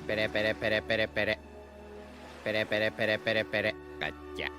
Pere, pere, pere, pere, pere. Pere, pere, pere, pere, pere. Gotcha.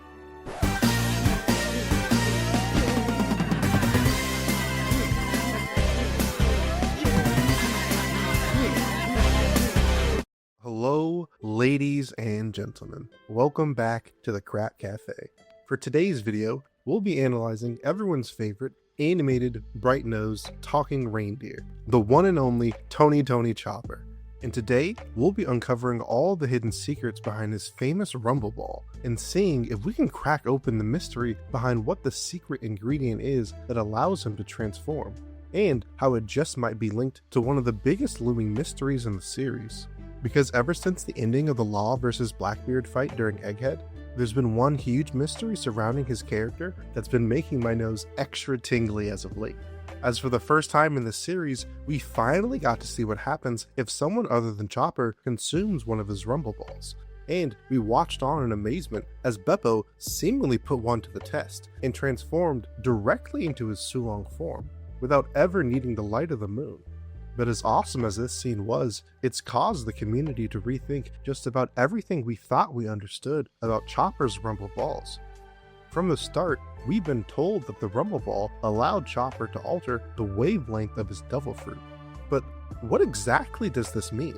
Hello, ladies and gentlemen. Welcome back to the Crap Café. For today's video, we'll be analyzing everyone's favorite animated, bright-nosed, talking reindeer, the one and only Tony Chopper. And today, we'll be uncovering all the hidden secrets behind his famous Rumble Ball and seeing if we can crack open the mystery behind what the secret ingredient is that allows him to transform, and how it just might be linked to one of the biggest looming mysteries in the series. Because ever since the ending of the Law vs. Blackbeard fight during Egghead, there's been one huge mystery surrounding his character that's been making my nose extra tingly as of late. As for the first time in the series, we finally got to see what happens if someone other than Chopper consumes one of his Rumble Balls. And we watched on in amazement as Bepo seemingly put one to the test and transformed directly into his Sulong form, without ever needing the light of the moon. But as awesome as this scene was, it's caused the community to rethink just about everything we thought we understood about Chopper's Rumble Balls. From the start, we've been told that the Rumble Ball allowed Chopper to alter the wavelength of his devil fruit. But what exactly does this mean?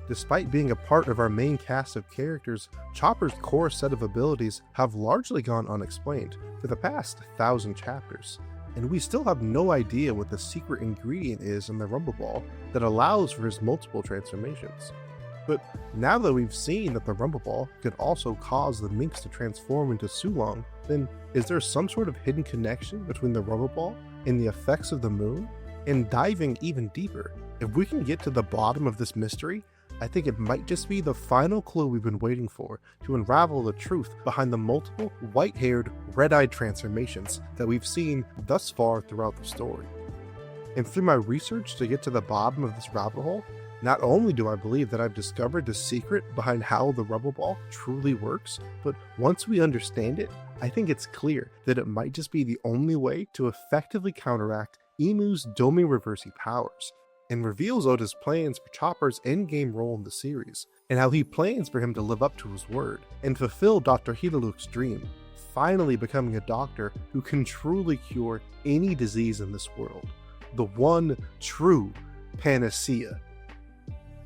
Despite being a part of our main cast of characters, Chopper's core set of abilities have largely gone unexplained for the past 1,000 chapters. And we still have no idea what the secret ingredient is in the Rumble Ball that allows for his multiple transformations. But now that we've seen that the Rumble Ball could also cause the minks to transform into Sulong, then is there some sort of hidden connection between the Rumble Ball and the effects of the moon? And diving even deeper, if we can get to the bottom of this mystery, I think it might just be the final clue we've been waiting for to unravel the truth behind the multiple white-haired, red-eyed transformations that we've seen thus far throughout the story. And through my research to get to the bottom of this rabbit hole, not only do I believe that I've discovered the secret behind how the Rumble Ball truly works, but once we understand it, I think it's clear that it might just be the only way to effectively counteract Emu's Domi Reversi powers, and reveals Oda's plans for Chopper's endgame role in the series, and how he plans for him to live up to his word and fulfill Dr. Hilaluk's dream, finally becoming a doctor who can truly cure any disease in this world. The one true Panacea.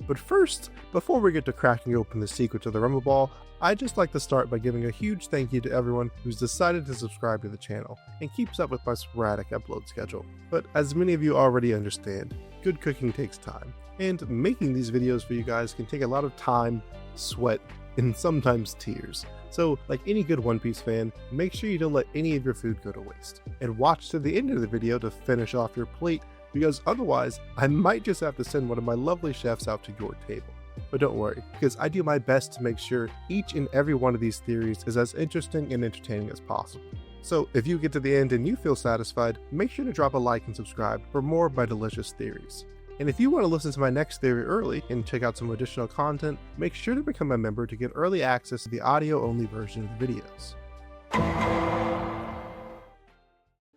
But first, before we get to cracking open the secret to the Rumble Ball, I'd just like to start by giving a huge thank you to everyone who's decided to subscribe to the channel and keeps up with my sporadic upload schedule. But as many of you already understand, good cooking takes time, and making these videos for you guys can take a lot of time, sweat, and sometimes tears. So, like any good One Piece fan, make sure you don't let any of your food go to waste, and watch to the end of the video to finish off your plate, because otherwise, I might just have to send one of my lovely chefs out to your table. But don't worry, because I do my best to make sure each and every one of these theories is as interesting and entertaining as possible. So if you get to the end and you feel satisfied, make sure to drop a like and subscribe for more of my delicious theories. And if you want to listen to my next theory early and check out some additional content, make sure to become a member to get early access to the audio-only version of the videos.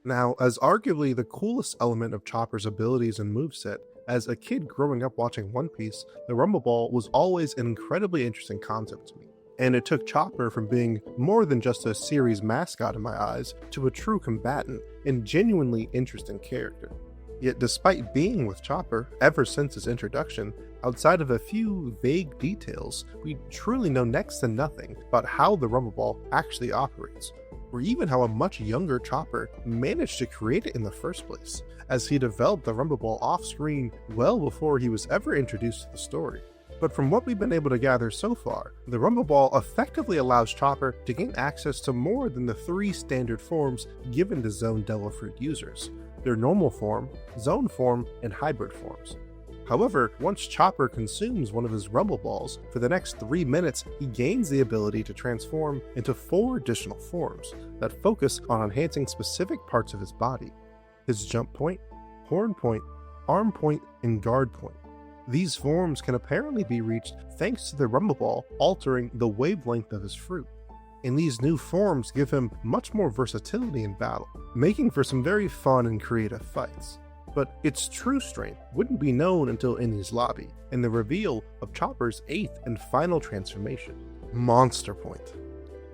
Now, as arguably the coolest element of Chopper's abilities and moveset, as a kid growing up watching One Piece, the Rumble Ball was always an incredibly interesting concept to me. And it took Chopper from being more than just a series mascot in my eyes to a true combatant and genuinely interesting character. Yet despite being with Chopper ever since his introduction, outside of a few vague details, we truly know next to nothing about how the Rumble Ball actually operates, or even how a much younger Chopper managed to create it in the first place, as he developed the Rumble Ball off-screen well before he was ever introduced to the story. But from what we've been able to gather so far, the Rumble Ball effectively allows Chopper to gain access to more than the 3 standard forms given to Zone Devil Fruit users: their normal form, zone form, and hybrid forms. However, once Chopper consumes one of his Rumble Balls, for the next 3 minutes he gains the ability to transform into 4 additional forms that focus on enhancing specific parts of his body: his jump point, horn point, arm point, and guard point. These forms can apparently be reached thanks to the Rumble Ball altering the wavelength of his fruit. And these new forms give him much more versatility in battle, making for some very fun and creative fights. but its true strength wouldn't be known until Eni's lobby, and the reveal of Chopper's 8th and final transformation, Monster Point.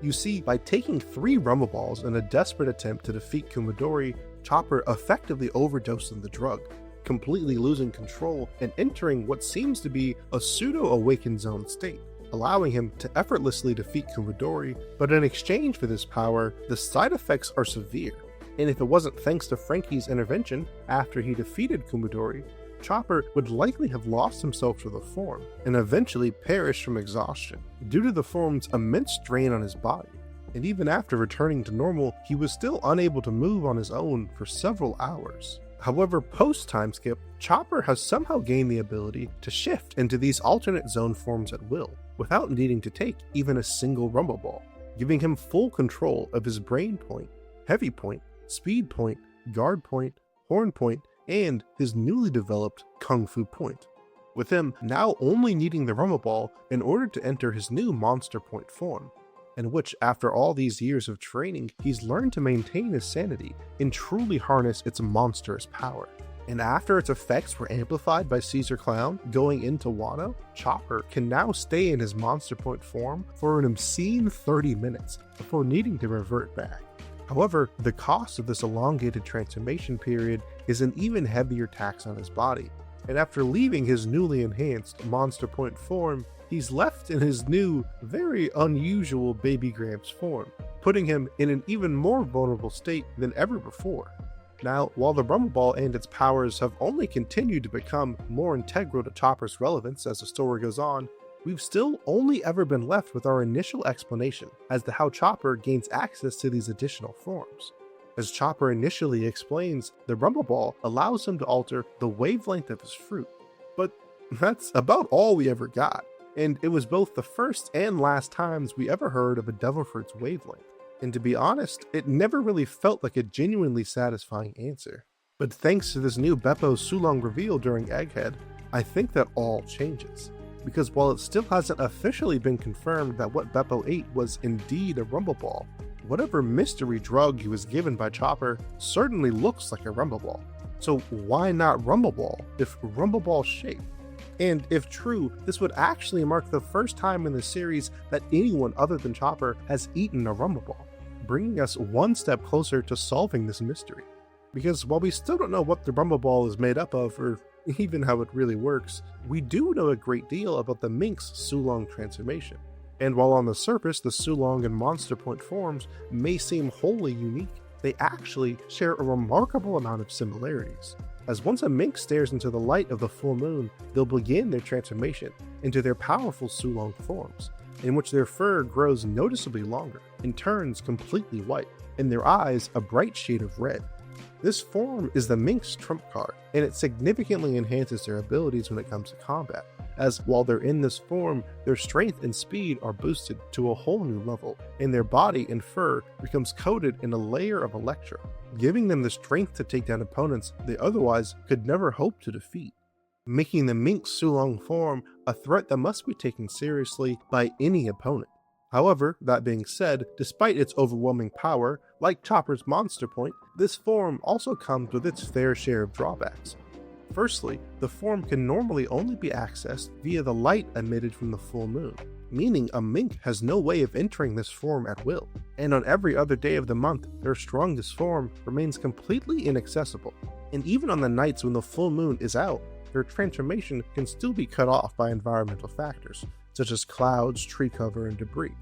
You see, by taking 3 Rumble Balls in a desperate attempt to defeat Kumadori, Chopper effectively overdosed on the drug, completely losing control and entering what seems to be a pseudo-awakened zone state, allowing him to effortlessly defeat Kumadori. But in exchange for this power, the side effects are severe, and if it wasn't thanks to Frankie's intervention after he defeated Kumadori, Chopper would likely have lost himself to the form and eventually perish from exhaustion due to the form's immense strain on his body. And even after returning to normal, he was still unable to move on his own for several hours. However, post-time skip, Chopper has somehow gained the ability to shift into these alternate zone forms at will, without needing to take even a single Rumble Ball, giving him full control of his Brain Point, Heavy Point, Speed Point, Guard Point, Horn Point, and his newly developed Kung Fu Point, with him now only needing the Rumble Ball in order to enter his new Monster Point form, in which, after all these years of training, he's learned to maintain his sanity and truly harness its monstrous power. And after its effects were amplified by Caesar Clown going into Wano, Chopper can now stay in his Monster Point form for an obscene 30 minutes before needing to revert back. However, the cost of this elongated transformation period is an even heavier tax on his body, and after leaving his newly enhanced Monster Point form, he's left in his new, very unusual Baby Gramps form, putting him in an even more vulnerable state than ever before. Now, while the Rumble Ball and its powers have only continued to become more integral to Chopper's relevance as the story goes on, we've still only ever been left with our initial explanation as to how Chopper gains access to these additional forms. As Chopper initially explains, the Rumble Ball allows him to alter the wavelength of his fruit, but that's about all we ever got, and it was both the first and last times we ever heard of a devil fruit's wavelength, and to be honest, it never really felt like a genuinely satisfying answer. But thanks to this new Bepo Sulong reveal during Egghead, I think that all changes. Because while it still hasn't officially been confirmed that what Bepo ate was indeed a Rumble Ball, whatever mystery drug he was given by Chopper certainly looks like a Rumble Ball. So why not Rumble Ball if Rumble Ball shape? And if true, this would actually mark the first time in the series that anyone other than Chopper has eaten a Rumble Ball, bringing us one step closer to solving this mystery. Because while we still don't know what the Rumble Ball is made up of, or even how it really works, we do know a great deal about the Mink's Sulong transformation. And while on the surface the Sulong and Monster Point forms may seem wholly unique, they actually share a remarkable amount of similarities. As once a mink stares into the light of the full moon, they'll begin their transformation into their powerful Sulong forms, in which their fur grows noticeably longer and turns completely white, and their eyes a bright shade of red. This form is the Mink's trump card, and it significantly enhances their abilities when it comes to combat, as while they're in this form, their strength and speed are boosted to a whole new level, and their body and fur becomes coated in a layer of electro, giving them the strength to take down opponents they otherwise could never hope to defeat, making the Mink's Sulong form a threat that must be taken seriously by any opponent. However, that being said, despite its overwhelming power, like Chopper's Monster Point, this form also comes with its fair share of drawbacks. Firstly, the form can normally only be accessed via the light emitted from the full moon, meaning a mink has no way of entering this form at will, and on every other day of the month, their strongest form remains completely inaccessible, and even on the nights when the full moon is out, their transformation can still be cut off by environmental factors, such as clouds, tree cover, and debris.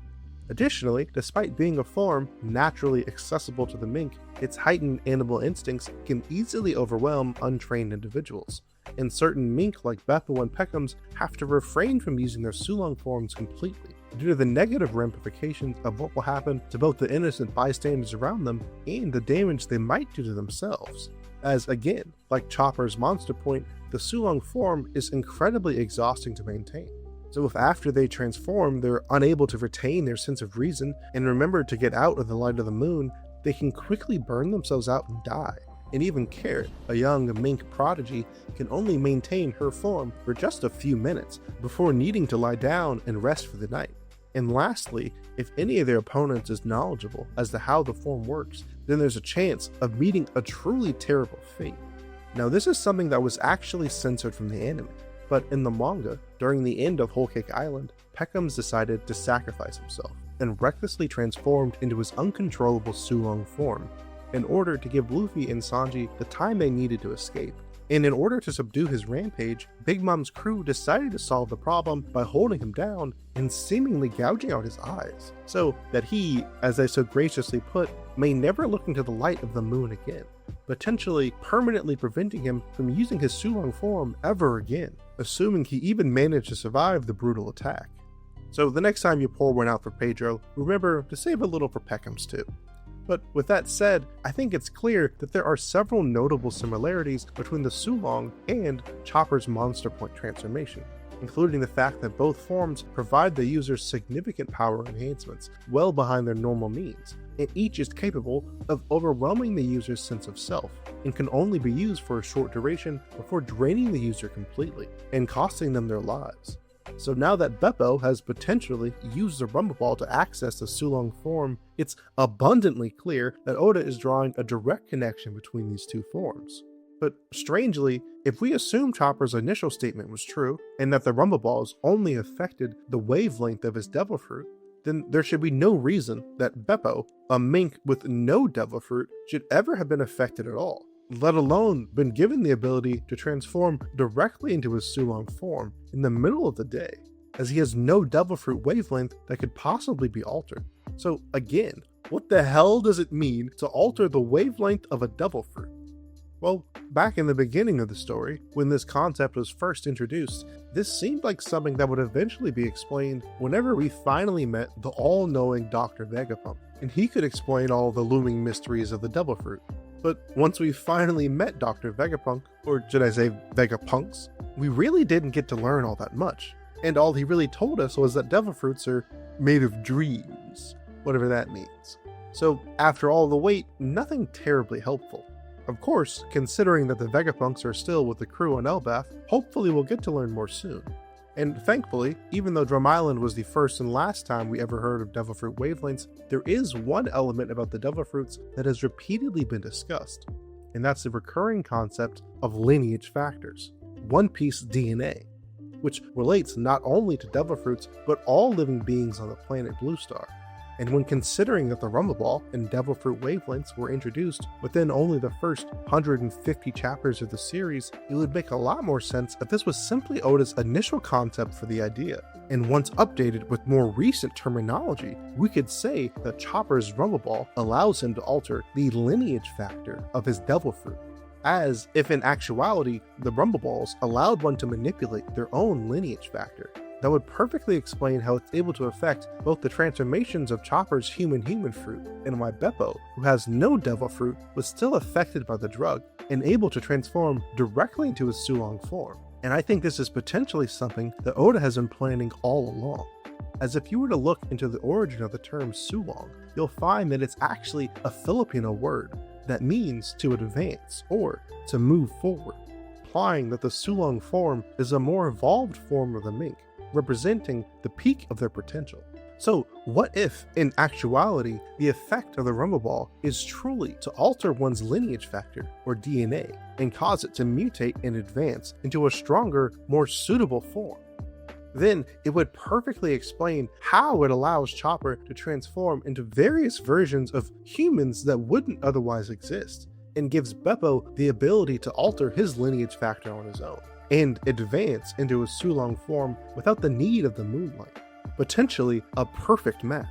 Additionally, despite being a form naturally accessible to the mink, its heightened animal instincts can easily overwhelm untrained individuals, and certain mink like Bepo and Peckham's have to refrain from using their Sulong forms completely, due to the negative ramifications of what will happen to both the innocent bystanders around them and the damage they might do to themselves. As again, like Chopper's Monster Point, the Sulong form is incredibly exhausting to maintain. So if after they transform, they're unable to retain their sense of reason and remember to get out of the light of the moon, they can quickly burn themselves out and die. And even Carrot, a young mink prodigy, can only maintain her form for just a few minutes before needing to lie down and rest for the night. And lastly, if any of their opponents is knowledgeable as to how the form works, then there's a chance of meeting a truly terrible fate. Now this is something that was actually censored from the anime, but in the manga, during the end of Whole Cake Island, Peckham's decided to sacrifice himself and recklessly transformed into his uncontrollable Sulong form in order to give Luffy and Sanji the time they needed to escape. And in order to subdue his rampage, Big Mom's crew decided to solve the problem by holding him down and seemingly gouging out his eyes, so that he, as they so graciously put, may never look into the light of the moon again, potentially permanently preventing him from using his Sulong form ever again, assuming he even managed to survive the brutal attack. So the next time you pour one out for Pedro, remember to save a little for Peckham's too. But with that said, I think it's clear that there are several notable similarities between the Sulong and Chopper's Monster Point transformation, including the fact that both forms provide the user significant power enhancements well behind their normal means, and each is capable of overwhelming the user's sense of self, and can only be used for a short duration before draining the user completely, and costing them their lives. So now that Bepo has potentially used the Rumble Ball to access the Sulong form, it's abundantly clear that Oda is drawing a direct connection between these two forms. But strangely, if we assume Chopper's initial statement was true, and that the Rumble Balls only affected the wavelength of his Devil Fruit, then there should be no reason that Bepo, a mink with no Devil Fruit, should ever have been affected at all, let alone been given the ability to transform directly into his Sulong form in the middle of the day, as he has no Devil Fruit wavelength that could possibly be altered. So again, what the hell does it mean to alter the wavelength of a Devil Fruit? Well, back in the beginning of the story, when this concept was first introduced, this seemed like something that would eventually be explained whenever we finally met the all-knowing Dr. Vegapunk, and he could explain all the looming mysteries of the Devil Fruit. But once we finally met Dr. Vegapunk, or should I say Vegapunks, we really didn't get to learn all that much. And all he really told us was that Devil Fruits are made of dreams, whatever that means. So after all the wait, nothing terribly helpful. Of course, considering that the Vegapunks are still with the crew on Elbaf, hopefully we'll get to learn more soon. And thankfully, even though Drum Island was the first and last time we ever heard of Devil Fruit wavelengths, there is one element about the Devil Fruits that has repeatedly been discussed, and that's the recurring concept of lineage factors, One Piece DNA, which relates not only to Devil Fruits, but all living beings on the planet Blue Star. And when considering that the Rumble Ball and Devil Fruit wavelengths were introduced within only the first 150 chapters of the series, it would make a lot more sense if this was simply Oda's initial concept for the idea. And once updated with more recent terminology, we could say that Chopper's Rumble Ball allows him to alter the lineage factor of his Devil Fruit, as if in actuality the Rumble Balls allowed one to manipulate their own lineage factor. That would perfectly explain how it's able to affect both the transformations of Chopper's human fruit, and why Bepo, who has no Devil Fruit, was still affected by the drug and able to transform directly into his Sulong form. And I think this is potentially something that Oda has been planning all along, as if you were to look into the origin of the term Sulong, you'll find that it's actually a Filipino word that means to advance or to move forward, implying that the Sulong form is a more evolved form of the mink, representing the peak of their potential. So what if, in actuality, the effect of the Rumble Ball is truly to alter one's lineage factor, or DNA, and cause it to mutate and advance into a stronger, more suitable form? Then it would perfectly explain how it allows Chopper to transform into various versions of humans that wouldn't otherwise exist, and gives Bepo the ability to alter his lineage factor on his own, and advance into his Sulong form without the need of the moonlight. Potentially a perfect match.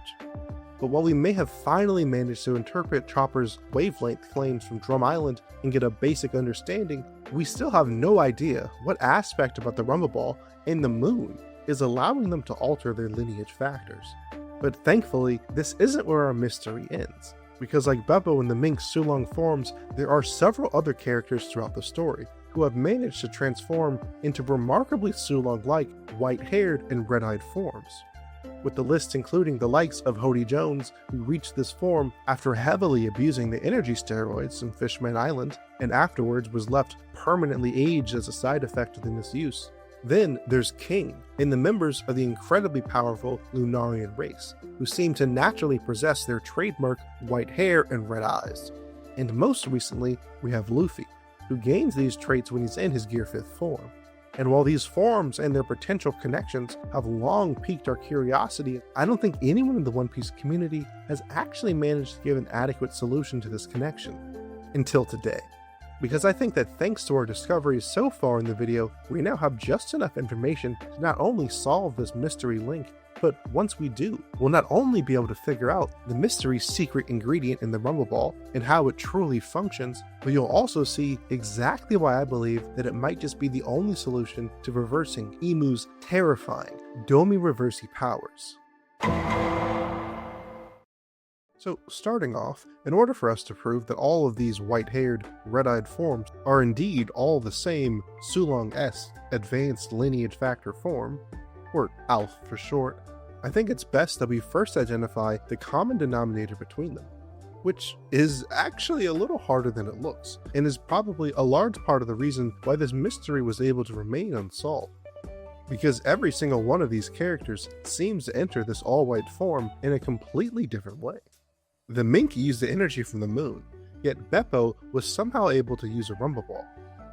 But while we may have finally managed to interpret Chopper's wavelength claims from Drum Island and get a basic understanding, we still have no idea what aspect about the Rumble Ball and the moon is allowing them to alter their lineage factors. But thankfully, this isn't where our mystery ends, because like Bepo in the Mink Sulong forms, there are several other characters throughout the story who have managed to transform into remarkably Sulong-like white-haired and red-eyed forms, with the list including the likes of Hody Jones, who reached this form after heavily abusing the energy steroids in Fishman Island, and afterwards was left permanently aged as a side effect of the misuse. Then there's King, and the members of the incredibly powerful Lunarian race, who seem to naturally possess their trademark white hair and red eyes. And most recently, we have Luffy, who gains these traits when he's in his Gear 5th form. And while these forms and their potential connections have long piqued our curiosity, I don't think anyone in the One Piece community has actually managed to give an adequate solution to this connection. Until today. Because I think that thanks to our discoveries so far in the video, we now have just enough information to not only solve this mystery link, but once we do, we'll not only be able to figure out the mystery secret ingredient in the Rumble Ball and how it truly functions, but you'll also see exactly why I believe that it might just be the only solution to reversing Imu's terrifying Domi Reversi powers. So starting off, in order for us to prove that all of these white-haired, red-eyed forms are indeed all the same Sulong-esque Advanced Lineage Factor form, or ALF for short, I think it's best that we first identify the common denominator between them, which is actually a little harder than it looks, and is probably a large part of the reason why this mystery was able to remain unsolved. Because every single one of these characters seems to enter this all-white form in a completely different way. The mink used the energy from the moon, yet Bepo was somehow able to use a Rumble Ball.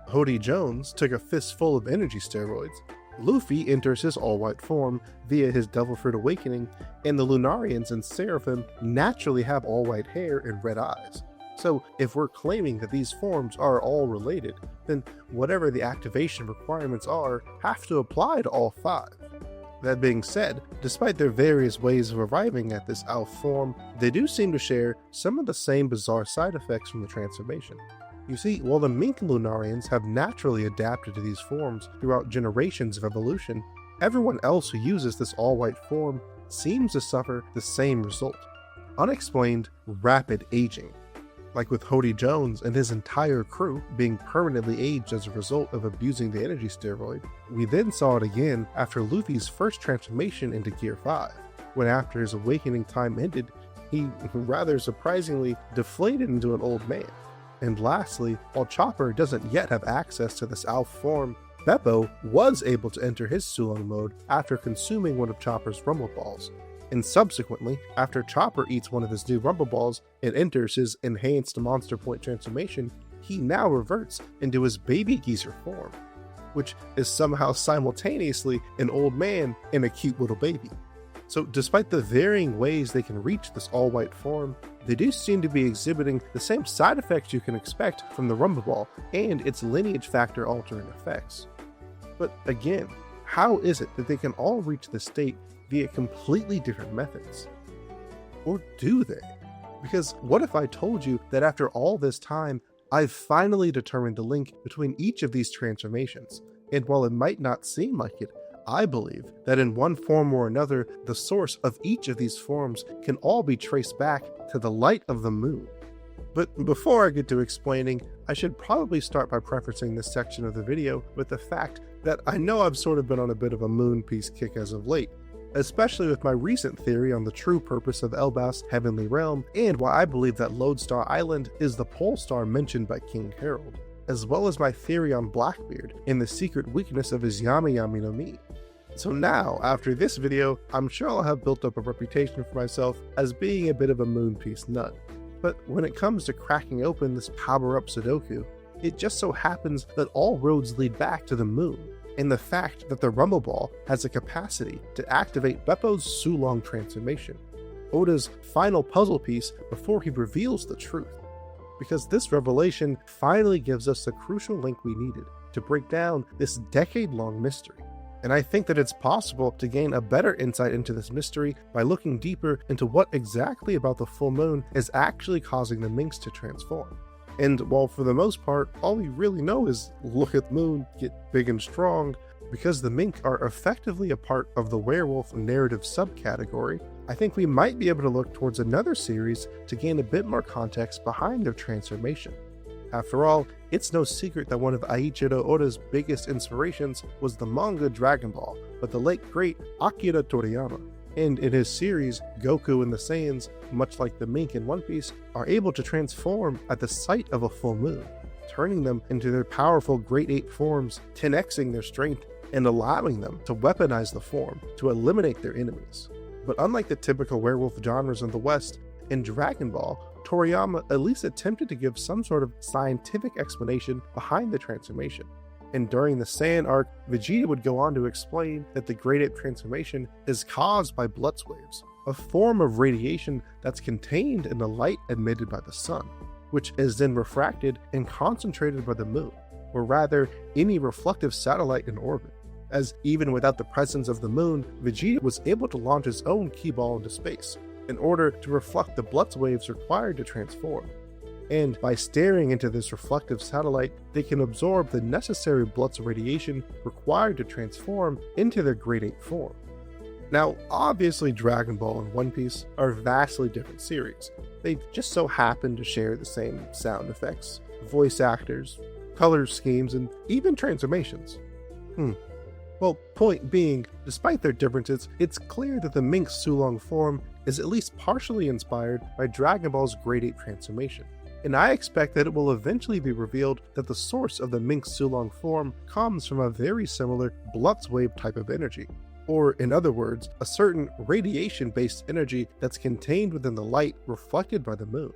Hody Jones took a fistful of energy steroids, Luffy enters his all-white form via his Devil Fruit Awakening, and the Lunarians and Seraphim naturally have all-white hair and red eyes. So if we're claiming that these forms are all related, then whatever the activation requirements are have to apply to all 5. That being said, despite their various ways of arriving at this ALF form, they do seem to share some of the same bizarre side effects from the transformation. You see, while the mink Lunarians have naturally adapted to these forms throughout generations of evolution, everyone else who uses this all-white form seems to suffer the same result: unexplained, rapid aging. Like with Hody Jones and his entire crew being permanently aged as a result of abusing the energy steroid, we then saw it again after Luffy's first transformation into Gear 5, when after his awakening time ended, he rather surprisingly deflated into an old man. And lastly, while Chopper doesn't yet have access to this ALF form, Bepo was able to enter his Sulong mode after consuming one of Chopper's Rumble Balls. And subsequently, after Chopper eats one of his new Rumble Balls and enters his enhanced Monster Point transformation, he now reverts into his baby geezer form, which is somehow simultaneously an old man and a cute little baby. So despite the varying ways they can reach this all-white form, they do seem to be exhibiting the same side effects you can expect from the Rumble Ball and its lineage factor altering effects. But again, how is it that they can all reach this state via completely different methods? Or do they? Because what if I told you that after all this time, I've finally determined the link between each of these transformations, and while it might not seem like it, I believe that in one form or another, the source of each of these forms can all be traced back to the light of the moon. But before I get to explaining, I should probably start by prefacing this section of the video with the fact that I know I've sort of been on a bit of a Moon Piece kick as of late, especially with my recent theory on the true purpose of Elbaf's heavenly realm and why I believe that Lodestar Island is the pole star mentioned by King Harold, as well as my theory on Blackbeard and the secret weakness of his Yami Yami no Mi. So now, after this video, I'm sure I'll have built up a reputation for myself as being a bit of a Moon Piece nut. But when it comes to cracking open this power-up Sudoku, it just so happens that all roads lead back to the moon, and the fact that the Rumble Ball has a capacity to activate Beppo's Sulong transformation, Oda's final puzzle piece before he reveals the truth. Because this revelation finally gives us the crucial link we needed to break down this decade-long mystery. And I think that it's possible to gain a better insight into this mystery by looking deeper into what exactly about the full moon is actually causing the minks to transform. And while for the most part, all we really know is look at the moon, get big and strong, because the mink are effectively a part of the werewolf narrative subcategory, I think we might be able to look towards another series to gain a bit more context behind their transformation. After all, it's no secret that one of Eiichiro Oda's biggest inspirations was the manga Dragon Ball by the late great Akira Toriyama. And in his series, Goku and the Saiyans, much like the mink in One Piece, are able to transform at the sight of a full moon, turning them into their powerful Great Ape forms, 10xing their strength, and allowing them to weaponize the form to eliminate their enemies. But unlike the typical werewolf genres in the West, in Dragon Ball, Toriyama at least attempted to give some sort of scientific explanation behind the transformation. And during the Saiyan arc, Vegeta would go on to explain that the Great Ape transformation is caused by Blutz waves, a form of radiation that's contained in the light emitted by the sun, which is then refracted and concentrated by the moon, or rather any reflective satellite in orbit. As even without the presence of the moon, Vegeta was able to launch his own ki ball into space in order to reflect the Blutz waves required to transform. And by staring into this reflective satellite, they can absorb the necessary Blutz radiation required to transform into their Great Ape form. Now, obviously Dragon Ball and One Piece are vastly different series. They just so happen to share the same sound effects, voice actors, color schemes, and even transformations. Well, point being, despite their differences, it's clear that the Mink Sulong form is at least partially inspired by Dragon Ball's Great Ape transformation. And I expect that it will eventually be revealed that the source of the Mink Sulong form comes from a very similar Blutz wave type of energy. Or, in other words, a certain radiation-based energy that's contained within the light reflected by the moon,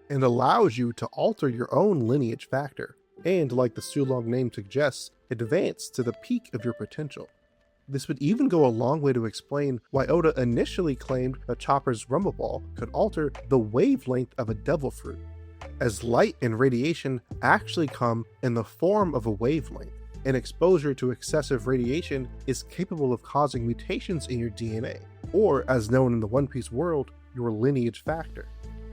and allows you to alter your own lineage factor, and, like the Sulong name suggests, advance to the peak of your potential. This would even go a long way to explain why Oda initially claimed that Chopper's Rumble Ball could alter the wavelength of a devil fruit, as light and radiation actually come in the form of a wavelength, and exposure to excessive radiation is capable of causing mutations in your DNA, or as known in the One Piece world, your lineage factor.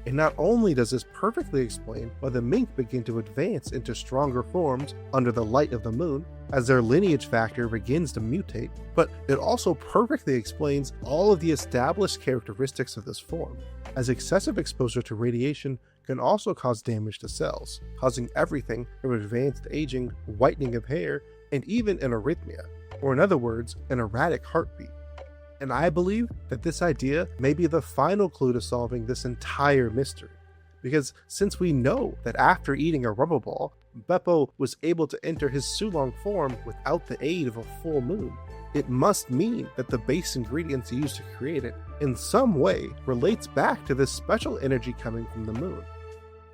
And not only does this perfectly explain why the mink begin to advance into stronger forms under the light of the moon as their lineage factor begins to mutate, but it also perfectly explains all of the established characteristics of this form, as excessive exposure to radiation can also cause damage to cells, causing everything from advanced aging, whitening of hair, and even an arrhythmia, or in other words, an erratic heartbeat. And I believe that this idea may be the final clue to solving this entire mystery, because since we know that after eating a rubber ball, Bepo was able to enter his Sulong form without the aid of a full moon, it must mean that the base ingredients used to create it in some way relates back to this special energy coming from the moon.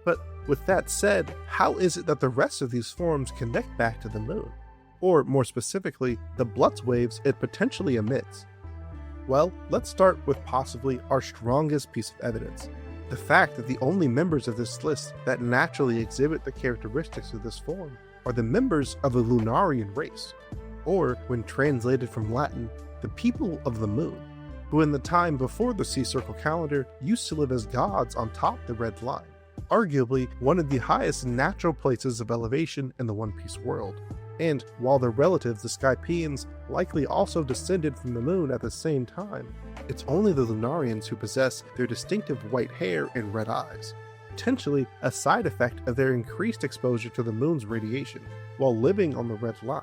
But with that said, how is it that the rest of these forms connect back to the moon? Or more specifically, the Blutz waves it potentially emits? Well, let's start with possibly our strongest piece of evidence. The fact that the only members of this list that naturally exhibit the characteristics of this form are the members of the Lunarian race, or, when translated from Latin, the people of the moon, who in the time before the Sea Circle calendar used to live as gods on top the Red Line, arguably one of the highest natural places of elevation in the One Piece world. And while their relatives, the Skypians, likely also descended from the moon at the same time, it's only the Lunarians who possess their distinctive white hair and red eyes, potentially a side effect of their increased exposure to the moon's radiation while living on the Red Line,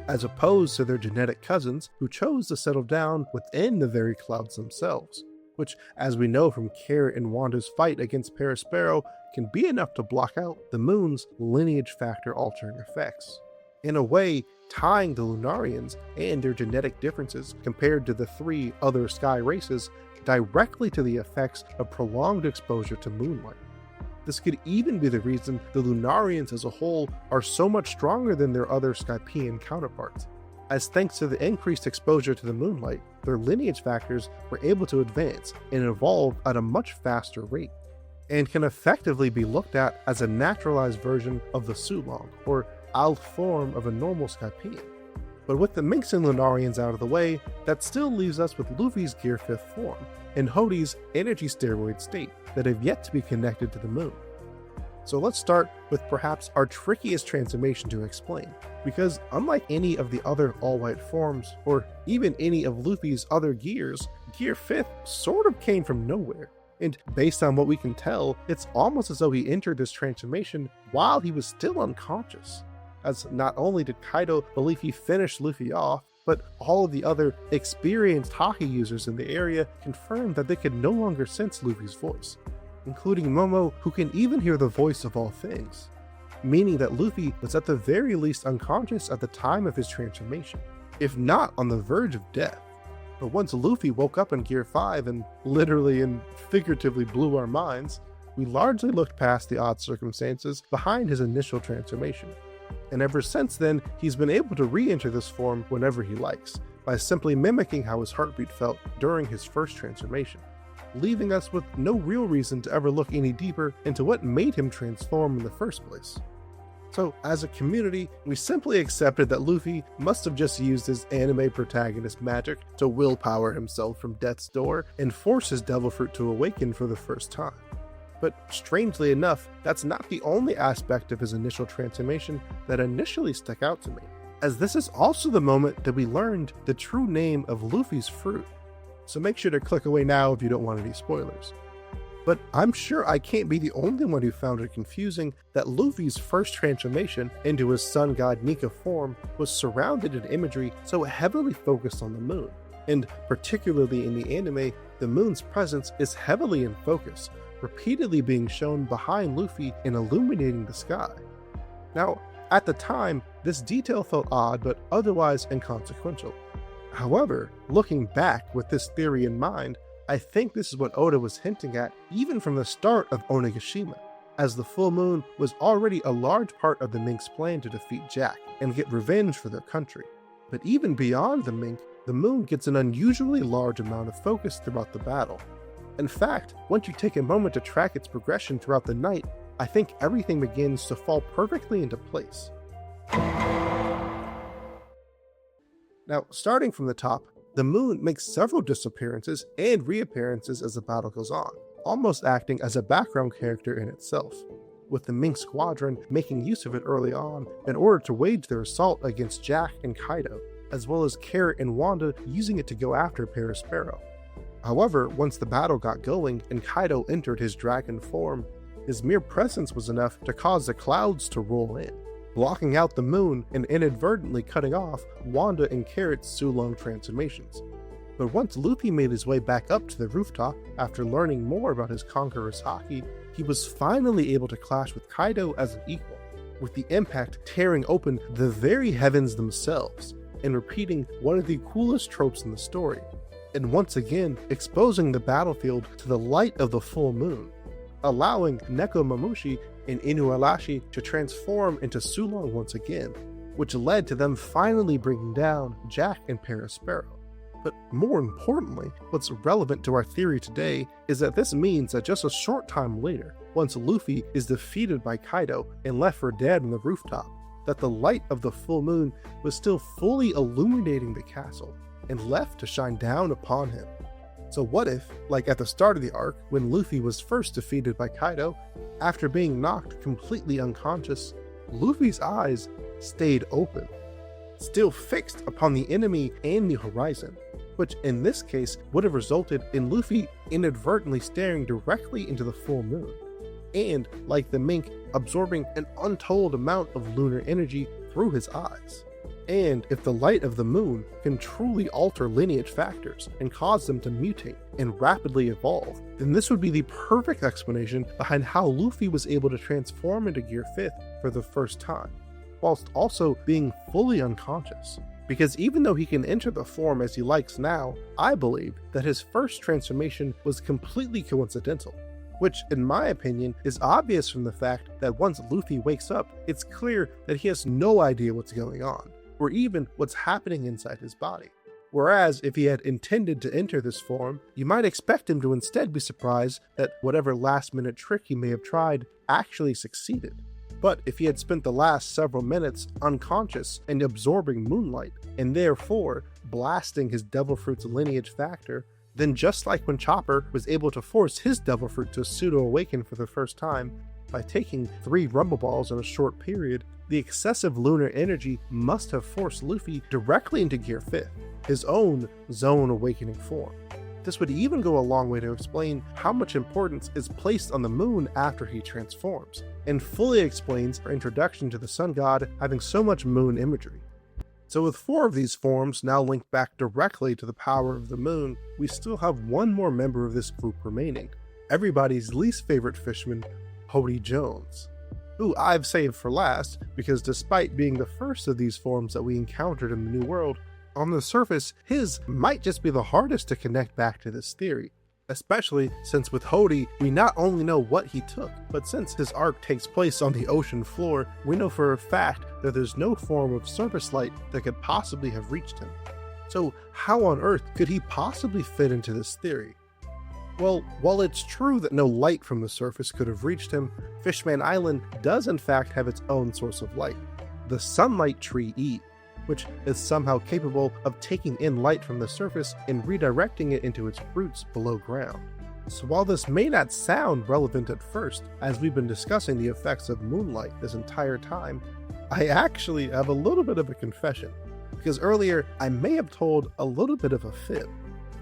as opposed to their genetic cousins who chose to settle down within the very clouds themselves, which, as we know from Carrot and Wanda's fight against Perospero, can be enough to block out the moon's lineage factor altering effects. In a way, tying the Lunarians and their genetic differences compared to the three other sky races directly to the effects of prolonged exposure to moonlight. This could even be the reason the Lunarians as a whole are so much stronger than their other Skypian counterparts, as thanks to the increased exposure to the moonlight, their lineage factors were able to advance and evolve at a much faster rate, and can effectively be looked at as a naturalized version of the Sulong, or Alph form of a normal Skypian. But with the Minks and Lunarians out of the way, that still leaves us with Luffy's Gear 5th form, and Hodi's energy steroid state that have yet to be connected to the moon. So let's start with perhaps our trickiest transformation to explain, because unlike any of the other all-white forms, or even any of Luffy's other gears, Gear 5th sort of came from nowhere. And based on what we can tell, it's almost as though he entered this transformation while he was still unconscious, as not only did Kaido believe he finished Luffy off, but all of the other experienced Haki users in the area confirmed that they could no longer sense Luffy's voice, including Momo, who can even hear the voice of all things, meaning that Luffy was at the very least unconscious at the time of his transformation, if not on the verge of death. But once Luffy woke up in Gear 5 and literally and figuratively blew our minds, we largely looked past the odd circumstances behind his initial transformation. And ever since then, he's been able to re-enter this form whenever he likes, by simply mimicking how his heartbeat felt during his first transformation, leaving us with no real reason to ever look any deeper into what made him transform in the first place. So, as a community, we simply accepted that Luffy must have just used his anime protagonist magic to willpower himself from death's door and force his devil fruit to awaken for the first time. But strangely enough, that's not the only aspect of his initial transformation that initially stuck out to me, as this is also the moment that we learned the true name of Luffy's fruit. So make sure to click away now if you don't want any spoilers. But I'm sure I can't be the only one who found it confusing that Luffy's first transformation into his sun god Nika form was surrounded in imagery so heavily focused on the moon. And particularly in the anime, the moon's presence is heavily in focus, repeatedly being shown behind Luffy and illuminating the sky. Now, at the time, this detail felt odd but otherwise inconsequential. However, looking back with this theory in mind, I think this is what Oda was hinting at even from the start of Onigashima, as the full moon was already a large part of the Mink's plan to defeat Jack and get revenge for their country. But even beyond the Mink, the moon gets an unusually large amount of focus throughout the battle. In fact, once you take a moment to track its progression throughout the night, I think everything begins to fall perfectly into place. Now, starting from the top, the moon makes several disappearances and reappearances as the battle goes on, almost acting as a background character in itself, with the Mink squadron making use of it early on in order to wage their assault against Jack and Kaido, as well as Carrot and Wanda using it to go after Perospero. However, once the battle got going and Kaido entered his dragon form, his mere presence was enough to cause the clouds to roll in, blocking out the moon and inadvertently cutting off Wanda and Carrot's Sulong transformations. But once Luffy made his way back up to the rooftop after learning more about his conqueror's haki, he was finally able to clash with Kaido as an equal, with the impact tearing open the very heavens themselves and repeating one of the coolest tropes in the story, and once again exposing the battlefield to the light of the full moon, allowing Nekomamushi and Inuarashi to transform into Sulong once again, which led to them finally bringing down Jack and Perospero. But more importantly, what's relevant to our theory today is that this means that just a short time later, once Luffy is defeated by Kaido and left for dead on the rooftop, that the light of the full moon was still fully illuminating the castle and left to shine down upon him. So what if, like at the start of the arc, when Luffy was first defeated by Kaido, after being knocked completely unconscious, Luffy's eyes stayed open, still fixed upon the enemy and the horizon, which in this case would have resulted in Luffy inadvertently staring directly into the full moon, and, like the Mink, absorbing an untold amount of lunar energy through his eyes. And if the light of the moon can truly alter lineage factors and cause them to mutate and rapidly evolve, then this would be the perfect explanation behind how Luffy was able to transform into Gear 5th for the first time, whilst also being fully unconscious. Because even though he can enter the form as he likes now, I believe that his first transformation was completely coincidental, which in my opinion is obvious from the fact that once Luffy wakes up, it's clear that he has no idea what's going on, or even what's happening inside his body. Whereas if he had intended to enter this form, you might expect him to instead be surprised that whatever last-minute trick he may have tried actually succeeded. But if he had spent the last several minutes unconscious and absorbing moonlight, and therefore blasting his Devil Fruit's lineage factor, then just like when Chopper was able to force his Devil Fruit to pseudo-awaken for the first time by taking 3 Rumble Balls in a short period, the excessive lunar energy must have forced Luffy directly into Gear 5th, his own Zone Awakening form. This would even go a long way to explain how much importance is placed on the moon after he transforms, and fully explains our introduction to the sun god having so much moon imagery. So with 4 of these forms now linked back directly to the power of the moon, we still have one more member of this group remaining, everybody's least favorite fisherman, Hody Jones, who I've saved for last because despite being the first of these forms that we encountered in the New World, on the surface, his might just be the hardest to connect back to this theory, especially since with Hody, we not only know what he took, but since his arc takes place on the ocean floor, we know for a fact that there's no form of surface light that could possibly have reached him. So how on earth could he possibly fit into this theory? Well, while it's true that no light from the surface could have reached him, Fishman Island does in fact have its own source of light, the sunlight tree Eve, which is somehow capable of taking in light from the surface and redirecting it into its roots below ground. So while this may not sound relevant at first, as we've been discussing the effects of moonlight this entire time, I actually have a little bit of a confession, because earlier I may have told a little bit of a fib.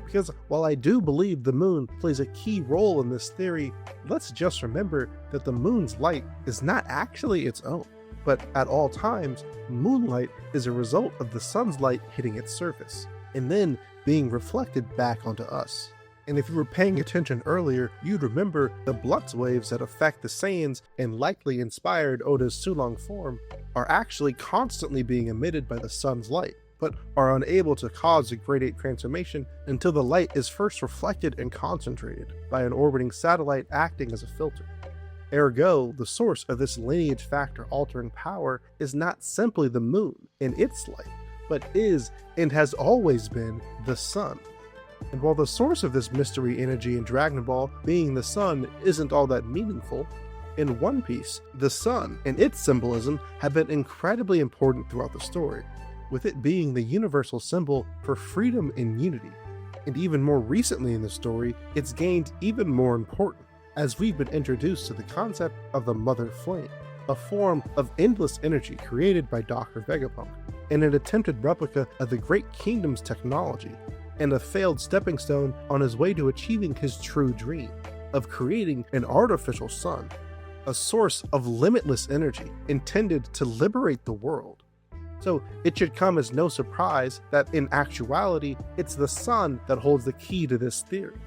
Because while I do believe the moon plays a key role in this theory, let's just remember that the moon's light is not actually its own. But at all times, moonlight is a result of the sun's light hitting its surface, and then being reflected back onto us. And if you were paying attention earlier, you'd remember the Blutz waves that affect the Saiyans and likely inspired Oda's Sulong form are actually constantly being emitted by the sun's light, but are unable to cause a grade 8 transformation until the light is first reflected and concentrated by an orbiting satellite acting as a filter. Ergo, the source of this lineage factor altering power is not simply the moon and its light, but is and has always been the sun. And while the source of this mystery energy in Dragon Ball being the sun isn't all that meaningful, in One Piece, the sun and its symbolism have been incredibly important throughout the story, with it being the universal symbol for freedom and unity. And even more recently in the story, it's gained even more important, as we've been introduced to the concept of the Mother Flame, a form of endless energy created by Dr. Vegapunk, and an attempted replica of the Great Kingdom's technology, and a failed stepping stone on his way to achieving his true dream of creating an artificial sun, a source of limitless energy intended to liberate the world. So it should come as no surprise that in actuality, it's the sun that holds the key to this theory.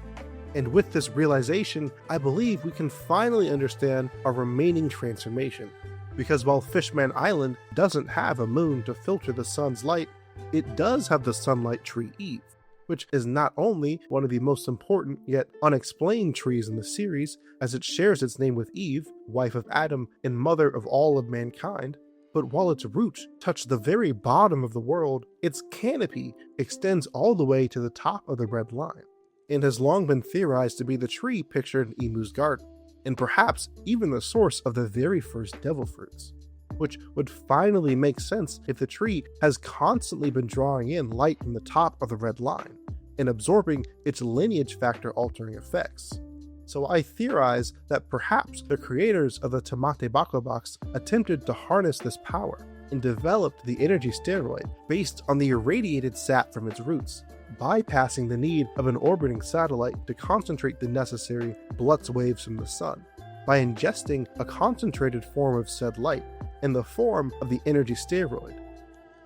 And with this realization, I believe we can finally understand our remaining transformation, because while Fishman Island doesn't have a moon to filter the sun's light, it does have the sunlight tree Eve, which is not only one of the most important yet unexplained trees in the series, as it shares its name with Eve, wife of Adam and mother of all of mankind, but while its roots touch the very bottom of the world, its canopy extends all the way to the top of the red line, and has long been theorized to be the tree pictured in Imu's garden, and perhaps even the source of the very first devil fruits, which would finally make sense if the tree has constantly been drawing in light from the top of the red line, and absorbing its lineage factor altering effects. So I theorize that perhaps the creators of the Tamate Bako Box attempted to harness this power, and developed the energy steroid based on the irradiated sap from its roots, bypassing the need of an orbiting satellite to concentrate the necessary Blutz waves from the sun, by ingesting a concentrated form of said light in the form of the energy steroid.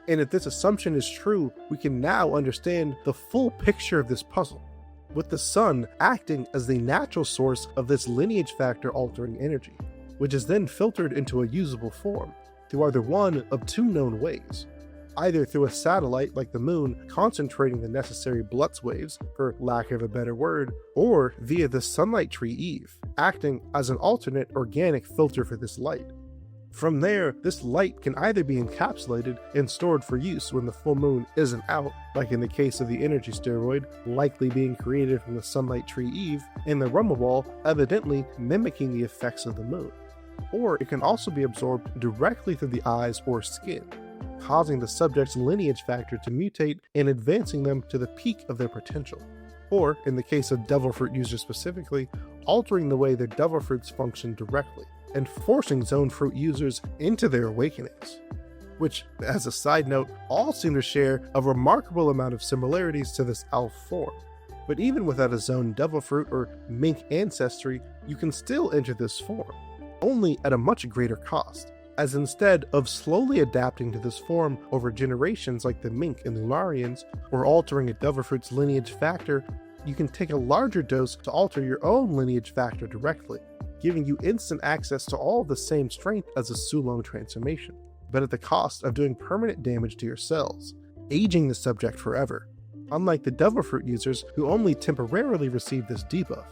And if this assumption is true, we can now understand the full picture of this puzzle, with the sun acting as the natural source of this lineage factor altering energy, which is then filtered into a usable form through either one of two known ways, either through a satellite like the moon concentrating the necessary Blutz waves, for lack of a better word, or via the sunlight tree Eve, acting as an alternate organic filter for this light. From there, this light can either be encapsulated and stored for use when the full moon isn't out, like in the case of the energy steroid likely being created from the sunlight tree Eve, and the rumble ball evidently mimicking the effects of the moon. Or it can also be absorbed directly through the eyes or skin, causing the subject's lineage factor to mutate and advancing them to the peak of their potential. Or, in the case of devil fruit users specifically, altering the way their devil fruits function directly, and forcing zone fruit users into their awakenings. Which, as a side note, all seem to share a remarkable amount of similarities to this elf form. But even without a zone devil fruit or mink ancestry, you can still enter this form, only at a much greater cost, as instead of slowly adapting to this form over generations like the mink and Lunarians, or altering a devil fruit's lineage factor, you can take a larger dose to alter your own lineage factor directly, giving you instant access to all the same strength as a Sulong transformation, but at the cost of doing permanent damage to your cells, aging the subject forever, unlike the devil fruit users who only temporarily receive this debuff.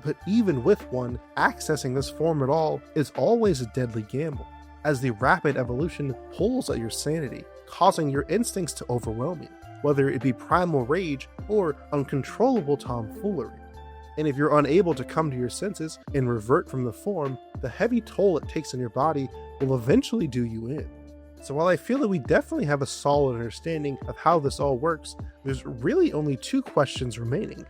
But even with one, accessing this form at all is always a deadly gamble, as the rapid evolution pulls at your sanity, causing your instincts to overwhelm you, whether it be primal rage or uncontrollable tomfoolery. And if you're unable to come to your senses and revert from the form, the heavy toll it takes on your body will eventually do you in. So while I feel that we definitely have a solid understanding of how this all works, there's really only two questions remaining.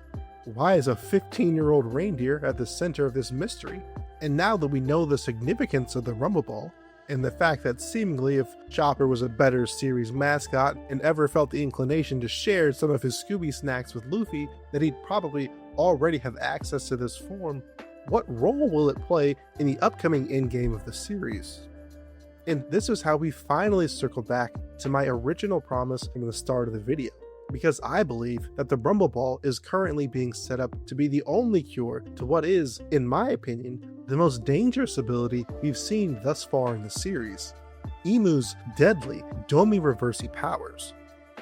Why is a 15-year-old reindeer at the center of this mystery? And now that we know the significance of the Rumble Ball, and the fact that seemingly if Chopper was a better series mascot and ever felt the inclination to share some of his Scooby snacks with Luffy, that he'd probably already have access to this form, what role will it play in the upcoming endgame of the series? And this is how we finally circle back to my original promise from the start of the video, because I believe that the Rumble Ball is currently being set up to be the only cure to what is, in my opinion, the most dangerous ability we've seen thus far in the series, Imu's deadly Domi Reversi powers.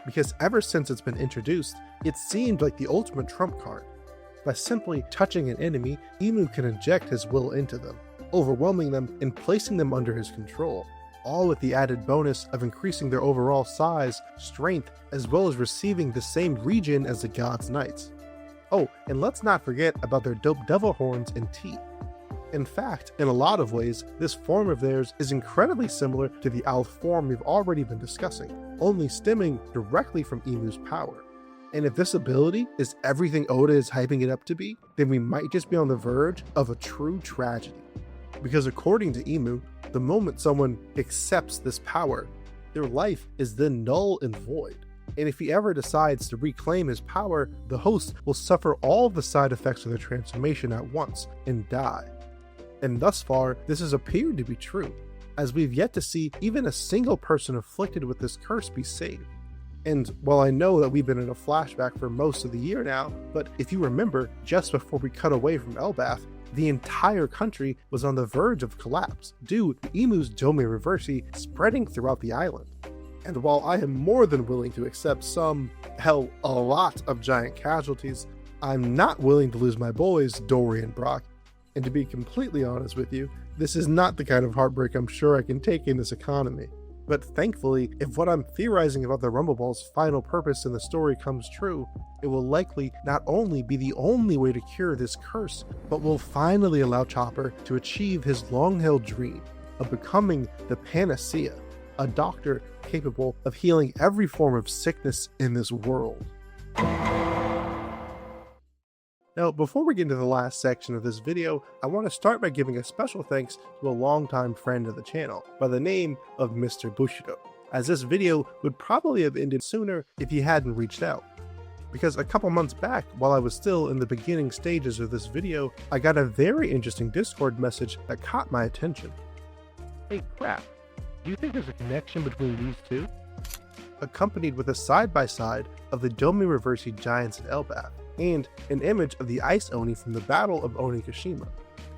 Because ever since it's been introduced, it seemed like the ultimate trump card. By simply touching an enemy, Imu can inject his will into them, overwhelming them and placing them under his control, all with the added bonus of increasing their overall size, strength, as well as receiving the same regen as the God's Knights. Oh, and let's not forget about their dope devil horns and teeth. In fact, in a lot of ways, this form of theirs is incredibly similar to the Alf form we've already been discussing, only stemming directly from Imu's power. And if this ability is everything Oda is hyping it up to be, then we might just be on the verge of a true tragedy. Because according to Imu, the moment someone accepts this power, their life is then null and void. And if he ever decides to reclaim his power, the host will suffer all of the side effects of the transformation at once and die. And thus far, this has appeared to be true, as we've yet to see even a single person afflicted with this curse be saved. And while I know that we've been in a flashback for most of the year now, but if you remember, just before we cut away from Elbaf, the entire country was on the verge of collapse due to Imu's Domi Reversi spreading throughout the island. And while I am more than willing to accept some, hell, a lot of giant casualties, I'm not willing to lose my boys, Dory and Brock. And to be completely honest with you, this is not the kind of heartbreak I'm sure I can take in this economy. But thankfully, if what I'm theorizing about the Rumble Ball's final purpose in the story comes true, it will likely not only be the only way to cure this curse, but will finally allow Chopper to achieve his long-held dream of becoming the Panacea, a doctor capable of healing every form of sickness in this world. Now, before we get into the last section of this video, I want to start by giving a special thanks to a longtime friend of the channel by the name of Mr. Bushido, as this video would probably have ended sooner if he hadn't reached out. Because a couple months back, while I was still in the beginning stages of this video, I got a very interesting Discord message that caught my attention. Hey Crap, do you think there's a connection between these two? Accompanied with a side-by-side of the Domi Reversi giants at Elbaf, and an image of the Ice Oni from the Battle of Onigashima,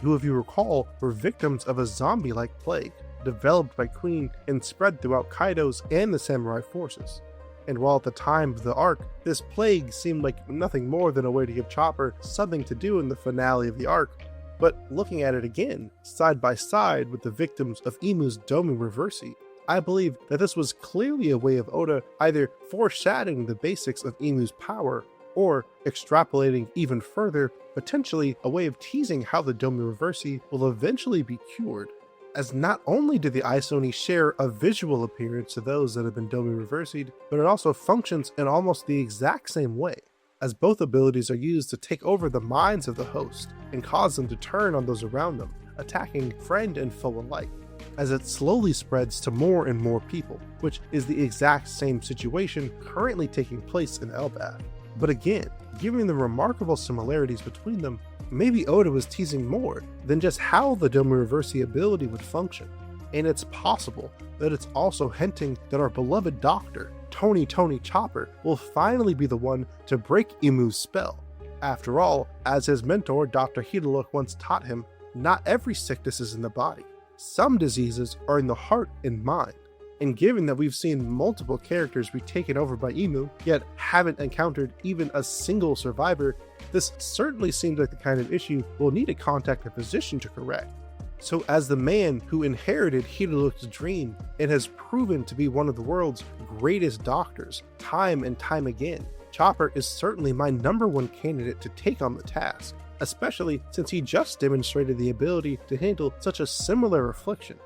who, if you recall, were victims of a zombie-like plague developed by Queen and spread throughout Kaido's and the samurai forces. And while at the time of the arc, this plague seemed like nothing more than a way to give Chopper something to do in the finale of the arc, but looking at it again, side by side with the victims of Imu's Domi Reversi, I believe that this was clearly a way of Oda either foreshadowing the basics of Imu's power, or extrapolating even further, potentially a way of teasing how the Domi Reversi will eventually be cured, as not only do the Ice Oni share a visual appearance to those that have been Domi Reversi'd, but it also functions in almost the exact same way, as both abilities are used to take over the minds of the host and cause them to turn on those around them, attacking friend and foe alike, as it slowly spreads to more and more people, which is the exact same situation currently taking place in Elbaf. But again, given the remarkable similarities between them, maybe Oda was teasing more than just how the Domi Reversi ability would function. And it's possible that it's also hinting that our beloved doctor, Tony Chopper, will finally be the one to break Imu's spell. After all, as his mentor Dr. Hidalok once taught him, not every sickness is in the body. Some diseases are in the heart and mind. And given that we've seen multiple characters be taken over by Emu, yet haven't encountered even a single survivor, this certainly seems like the kind of issue we'll need to contact a physician to correct. So as the man who inherited Hirulook's dream and has proven to be one of the world's greatest doctors time and time again, Chopper is certainly my #1 candidate to take on the task, especially since he just demonstrated the ability to handle such a similar affliction.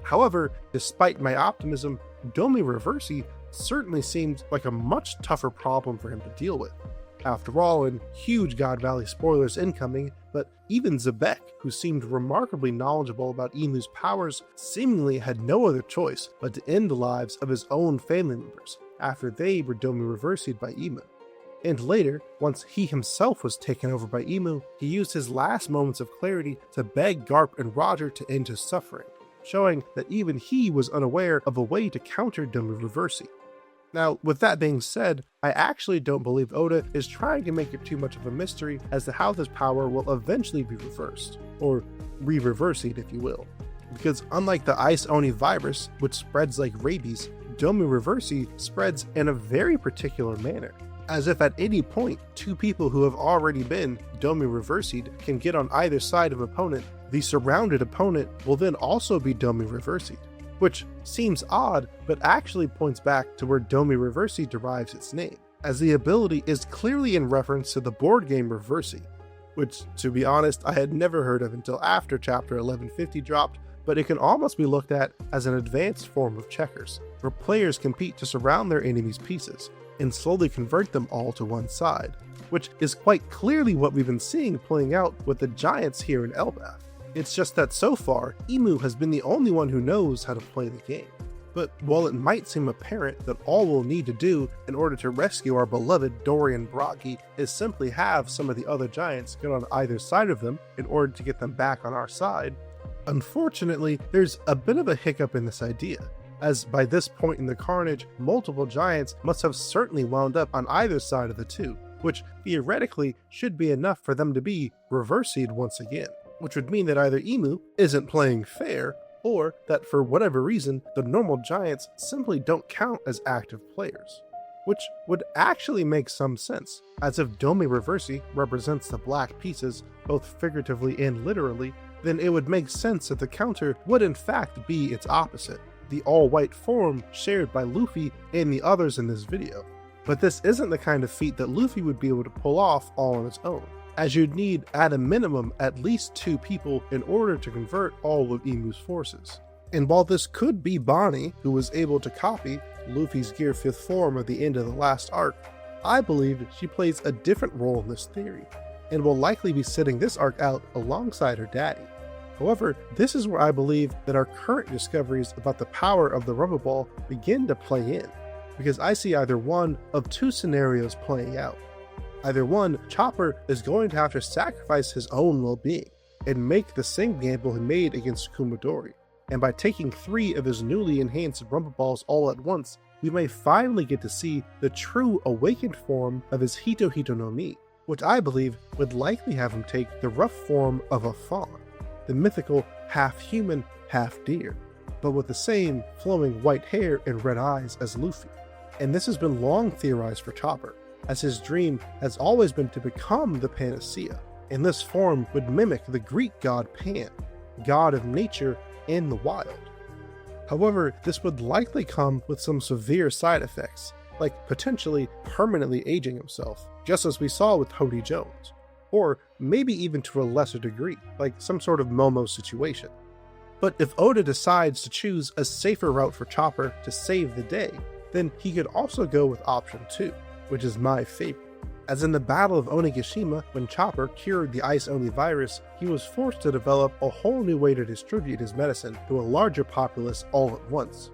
However, despite my optimism, Domi Reversi certainly seemed like a much tougher problem for him to deal with. After all, and huge God Valley spoilers incoming, but even Zebek, who seemed remarkably knowledgeable about Emu's powers, seemingly had no other choice but to end the lives of his own family members after they were Domi Reversi'd by Emu. And later, once he himself was taken over by Emu, he used his last moments of clarity to beg Garp and Roger to end his suffering, showing that even he was unaware of a way to counter Domi Reversi. Now, with that being said, I actually don't believe Oda is trying to make it too much of a mystery as to how this power will eventually be reversed, or re-reversied if you will. Because unlike the Ice Oni virus, which spreads like rabies, Domi Reversi spreads in a very particular manner, as if at any point two people who have already been Domi Reversi'd can get on either side of an opponent, the surrounded opponent will then also be Domi Reversi'd. Which seems odd, but actually points back to where Domi Reversi derives its name, as the ability is clearly in reference to the board game Reversi, which, to be honest, I had never heard of until after chapter 1150 dropped, but it can almost be looked at as an advanced form of checkers, where players compete to surround their enemies' pieces, and slowly convert them all to one side, which is quite clearly what we've been seeing playing out with the giants here in Elbaf. It's just that so far, Emu has been the only one who knows how to play the game. But while it might seem apparent that all we'll need to do in order to rescue our beloved Dorian Bragi is simply have some of the other giants get on either side of them in order to get them back on our side, unfortunately, there's a bit of a hiccup in this idea, as by this point in the carnage, multiple giants must have certainly wound up on either side of the two, which theoretically should be enough for them to be reversi'd once again. Which would mean that either Emu isn't playing fair, or that for whatever reason, the normal giants simply don't count as active players. Which would actually make some sense, as if Domi Reversi represents the black pieces, both figuratively and literally, then it would make sense that the counter would in fact be its opposite, the all-white form shared by Luffy and the others in this video. But this isn't the kind of feat that Luffy would be able to pull off all on his own, as you'd need at a minimum at least 2 people in order to convert all of Emu's forces. And while this could be Bonnie, who was able to copy Luffy's Gear 5th form at the end of the last arc, I believe she plays a different role in this theory, and will likely be sitting this arc out alongside her daddy. However, this is where I believe that our current discoveries about the power of the Rumble Ball begin to play in, because I see either one of 2 scenarios playing out. Either one, Chopper is going to have to sacrifice his own well-being and make the same gamble he made against Kumadori, and by taking 3 of his newly enhanced Rumble Balls all at once, we may finally get to see the true awakened form of his Hito Hito no Mi, which I believe would likely have him take the rough form of a fawn, the mythical half-human, half-deer, but with the same flowing white hair and red eyes as Luffy. And this has been long theorized for Chopper, as his dream has always been to become the Panacea, and this form would mimic the Greek god Pan, god of nature and the wild. However, this would likely come with some severe side effects, like potentially permanently aging himself, just as we saw with Hody Jones, or maybe even to a lesser degree, like some sort of Momo situation. But if Oda decides to choose a safer route for Chopper to save the day, then he could also go with option 2, which is my favorite. As in the Battle of Onigashima, when Chopper cured the Ice Oni virus, he was forced to develop a whole new way to distribute his medicine to a larger populace all at once.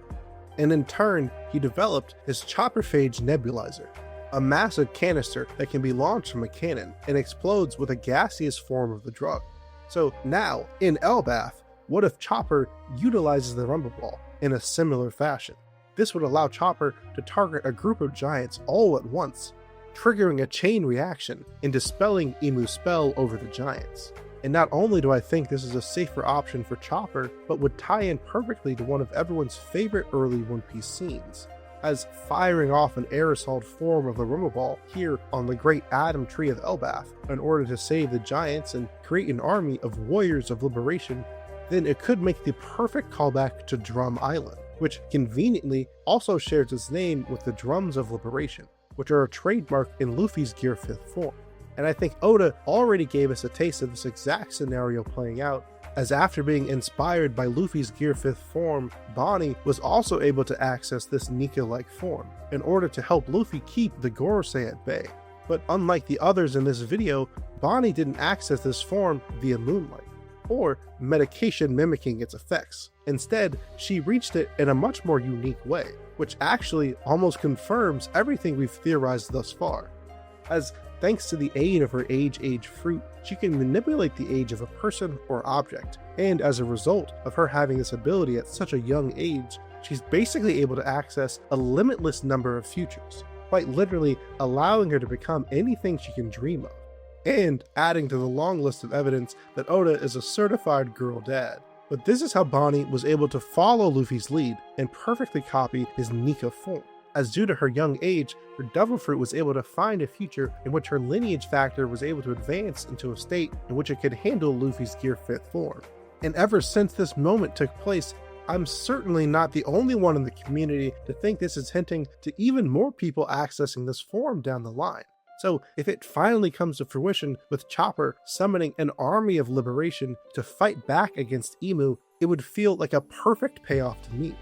And in turn, he developed his Chopperphage nebulizer, a massive canister that can be launched from a cannon and explodes with a gaseous form of the drug. So now, in Elbaf, what if Chopper utilizes the Rumble Ball in a similar fashion? This would allow Chopper to target a group of giants all at once, triggering a chain reaction and dispelling Emu's spell over the giants. And not only do I think this is a safer option for Chopper, but would tie in perfectly to one of everyone's favorite early One Piece scenes, as firing off an aerosoled form of the Rumble Ball here on the Great Atom Tree of Elbaf in order to save the giants and create an army of warriors of liberation, then it could make the perfect callback to Drum Island, which conveniently also shares its name with the Drums of Liberation, which are a trademark in Luffy's Gear 5th form. And I think Oda already gave us a taste of this exact scenario playing out, as after being inspired by Luffy's Gear 5th form, Bonnie was also able to access this Nika-like form in order to help Luffy keep the Gorosei at bay. But unlike the others in this video, Bonnie didn't access this form via moonlight, or medication mimicking its effects. Instead, she reached it in a much more unique way, which actually almost confirms everything we've theorized thus far, as thanks to the aid of her age fruit, she can manipulate the age of a person or object, and as a result of her having this ability at such a young age, she's basically able to access a limitless number of futures, quite literally allowing her to become anything she can dream of, and adding to the long list of evidence that Oda is a certified girl dad. But this is how Bonnie was able to follow Luffy's lead and perfectly copy his Nika form, as due to her young age, her devil fruit was able to find a future in which her lineage factor was able to advance into a state in which it could handle Luffy's Gear 5th form. And ever since this moment took place, I'm certainly not the only one in the community to think this is hinting to even more people accessing this form down the line. So if it finally comes to fruition with Chopper summoning an army of liberation to fight back against Emu, it would feel like a perfect payoff to me.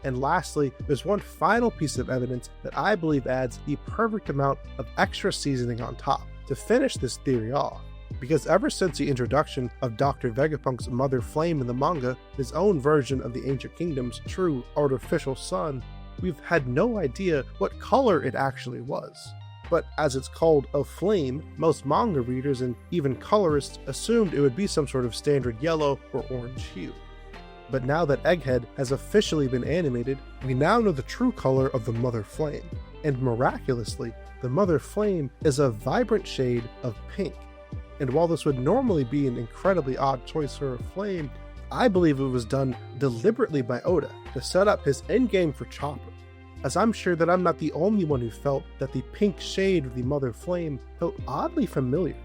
And lastly, there's one final piece of evidence that I believe adds the perfect amount of extra seasoning on top to finish this theory off. Because ever since the introduction of Dr. Vegapunk's Mother Flame in the manga, his own version of the Ancient Kingdom's true artificial sun, we've had no idea what color it actually was. But as it's called a flame, most manga readers and even colorists assumed it would be some sort of standard yellow or orange hue. But now that Egghead has officially been animated, we now know the true color of the Mother Flame, and miraculously, the Mother Flame is a vibrant shade of pink. And while this would normally be an incredibly odd choice for a flame, I believe it was done deliberately by Oda to set up his endgame for Chopper, as I'm sure that I'm not the only one who felt that the pink shade of the Mother Flame felt oddly familiar,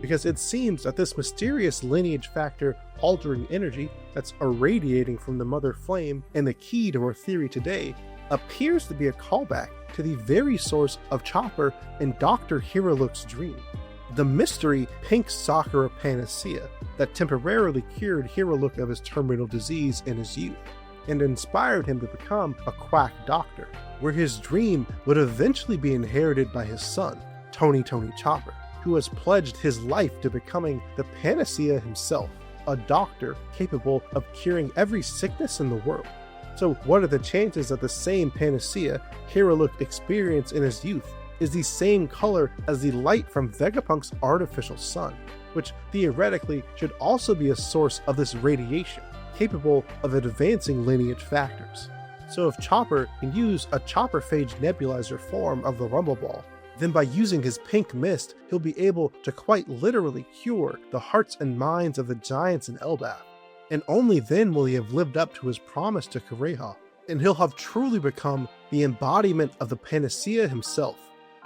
because it seems that this mysterious lineage factor altering energy that's irradiating from the Mother Flame and the key to our theory today appears to be a callback to the very source of Chopper and Dr. Hiruluk's dream, the mystery pink Sakura Panacea that temporarily cured Hiruluk of his terminal disease in his youth and inspired him to become a quack doctor, where his dream would eventually be inherited by his son, Tony Chopper, who has pledged his life to becoming the Panacea himself, a doctor capable of curing every sickness in the world. So what are the chances that the same Panacea Hiruluk experienced in his youth is the same color as the light from Vegapunk's artificial sun, which theoretically should also be a source of this radiation, capable of advancing lineage factors? So if Chopper can use a Chopper Phage nebulizer form of the Rumble Ball, then by using his pink mist, he'll be able to quite literally cure the hearts and minds of the giants in Elbaf. And only then will he have lived up to his promise to Kureha, and he'll have truly become the embodiment of the Panacea himself,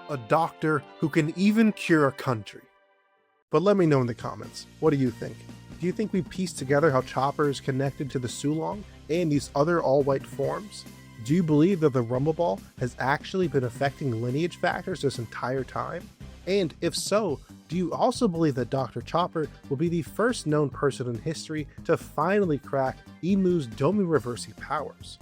a doctor who can even cure a country. But let me know in the comments, what do you think? Do you think we pieced together how Chopper is connected to the Sulong and these other all-white forms? Do you believe that the Rumble Ball has actually been affecting lineage factors this entire time? And if so, do you also believe that Dr. Chopper will be the first known person in history to finally crack Emu's Domi Reversi powers?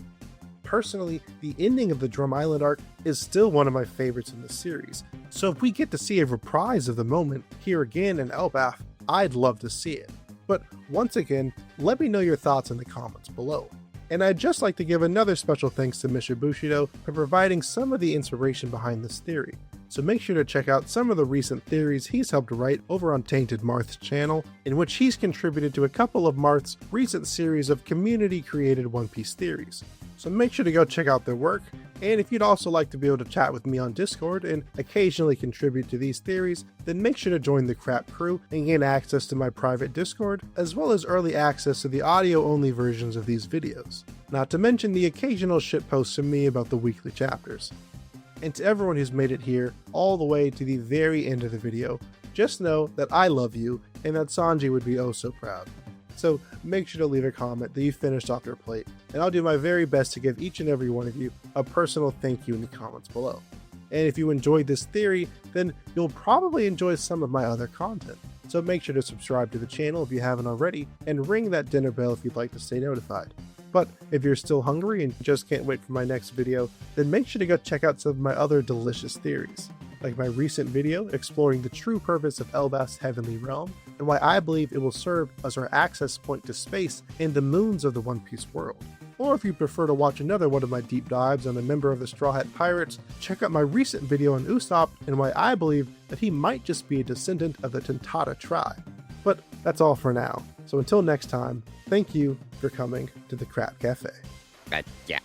Personally, the ending of the Drum Island arc is still one of my favorites in the series, so if we get to see a reprise of the moment here again in Elbaf, I'd love to see it. But once again, let me know your thoughts in the comments below. And I'd just like to give another special thanks to Mr. Bushido for providing some of the inspiration behind this theory. So make sure to check out some of the recent theories he's helped write over on Tainted Marth's channel, in which he's contributed to a couple of Marth's recent series of community-created One Piece theories. so make sure to go check out their work. And if you'd also like to be able to chat with me on Discord and occasionally contribute to these theories, then make sure to join the Crap crew and gain access to my private Discord, as well as early access to the audio-only versions of these videos. Not to mention the occasional shitposts from me about the weekly chapters. And to everyone who's made it here, all the way to the very end of the video, just know that I love you and that Sanji would be oh so proud. So make sure to leave a comment that you finished off your plate, and I'll do my very best to give each and every one of you a personal thank you in the comments below. And if you enjoyed this theory, then you'll probably enjoy some of my other content. So make sure to subscribe to the channel if you haven't already, and ring that dinner bell if you'd like to stay notified. But if you're still hungry and just can't wait for my next video, then make sure to go check out some of my other delicious theories, like my recent video exploring the true purpose of Elbaf's heavenly realm, and why I believe it will serve as our access point to space and the moons of the One Piece world. Or if you prefer to watch another one of my deep dives on a member of the Straw Hat Pirates, check out my recent video on Usopp and why I believe that he might just be a descendant of the Tontada tribe. But that's all for now, so until next time, thank you for coming to the Crap Cafe. Gotcha.